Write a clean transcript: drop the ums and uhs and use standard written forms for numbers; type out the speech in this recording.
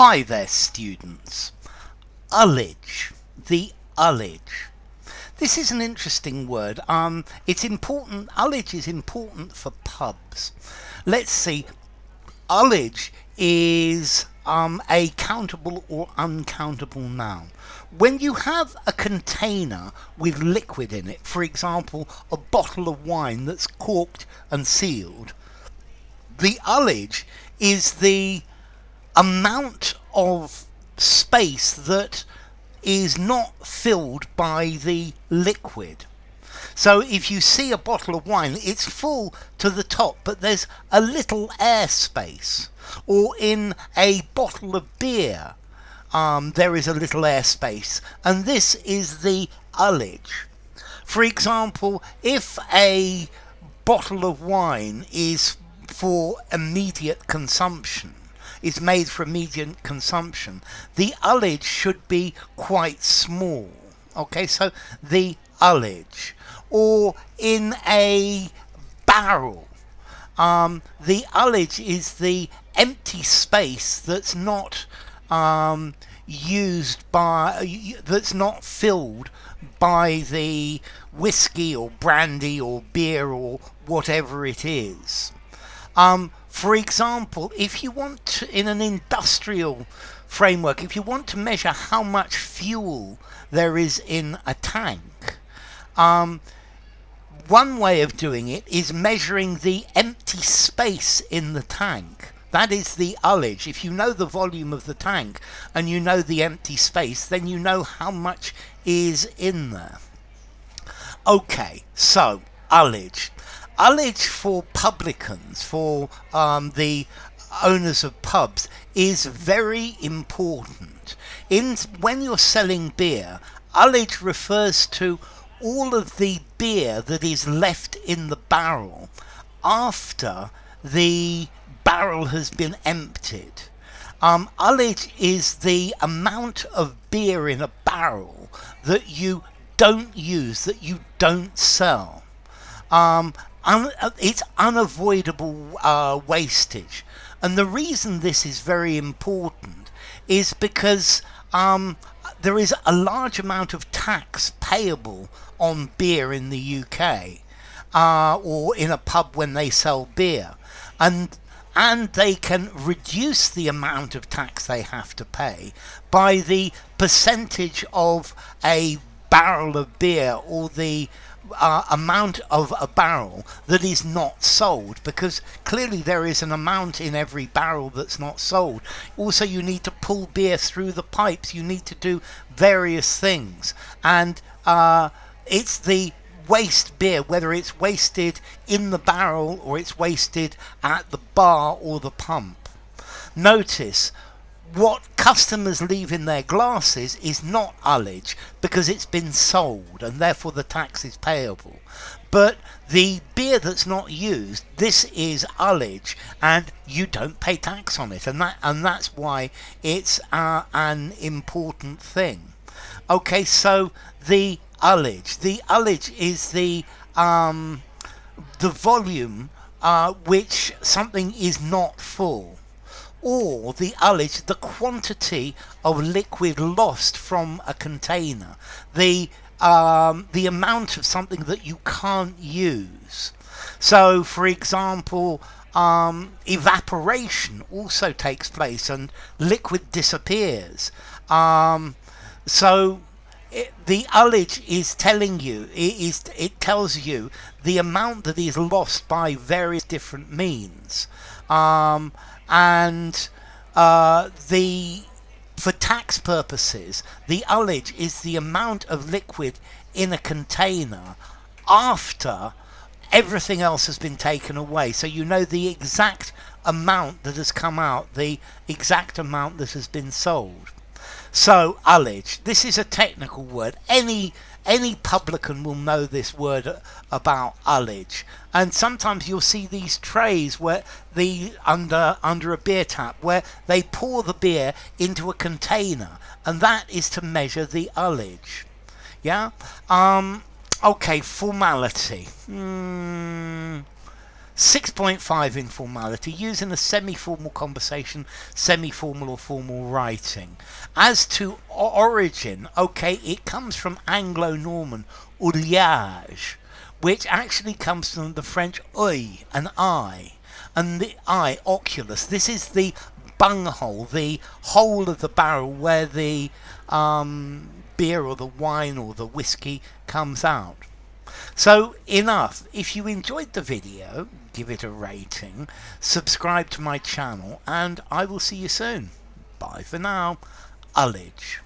Hi there, students. Ullage. The ullage. This is an interesting word. It's important. Ullage is important for pubs. Let's see. Ullage is a countable or uncountable noun. When you have a container with liquid in it, for example, a bottle of wine that's corked and sealed, the ullage is the amount of space that is not filled by the liquid. So if you see a bottle of wine, it's full to the top, but there's a little air space. Or in a bottle of beer, there is a little air space, and this is the ullage. For example, if a bottle of wine is for immediate consumption, is made for immediate consumption, the ullage should be quite small. Okay, so the ullage. Or in a barrel, the ullage is the empty space that's not that's not filled by the whiskey or brandy or beer or whatever it is. For example, if you want to, in an industrial framework, if you want to measure how much fuel there is in a tank, one way of doing it is measuring the empty space in the tank. That is the ullage. If you know the volume of the tank and you know the empty space, then you know how much is in there. Okay, so ullage. Ullage for publicans, for the owners of pubs, is very important. When you're selling beer, ullage refers to all of the beer that is left in the barrel after the barrel has been emptied. Ullage is the amount of beer in a barrel that you don't use, that you don't sell. It's unavoidable wastage. And the reason this is very important is because there is a large amount of tax payable on beer in the UK, or in a pub when they sell beer. And they can reduce the amount of tax they have to pay by the percentage of a barrel of beer, or the amount of a barrel that is not sold, because clearly there is an amount in every barrel that's not sold. Also, you need to pull beer through the pipes, you need to do various things, and it's the waste beer, whether it's wasted in the barrel or it's wasted at the bar or the pump. Notice what customers leave in their glasses is not ullage, because it's been sold and therefore the tax is payable. But the beer that's not used, this is ullage, and you don't pay tax on it, and that's why it's an important thing. Okay, so the ullage. The ullage is the volume which something is not full. Or the ullage, the quantity of liquid lost from a container, the amount of something that you can't use. So, for example, evaporation also takes place and liquid disappears. So the ullage is telling you, it tells you the amount that is lost by various different means. For tax purposes, the ullage is the amount of liquid in a container after everything else has been taken away. So you know the exact amount that has come out, the exact amount that has been sold. So ullage, this is a technical word. Any publican will know this word about ullage, and sometimes you'll see these trays where under a beer tap where they pour the beer into a container, and that is to measure the ullage. Yeah. Okay, formality. 6.5 informality, using a semi-formal conversation, semi-formal or formal writing. As to origin, okay, it comes from Anglo-Norman Ullage, which actually comes from the French œil, an eye, and the eye, oculus. This is the bunghole, the hole of the barrel where the beer or the wine or the whiskey comes out. So enough. If you enjoyed the video, give it a rating, subscribe to my channel, and I will see you soon. Bye for now. Ullage.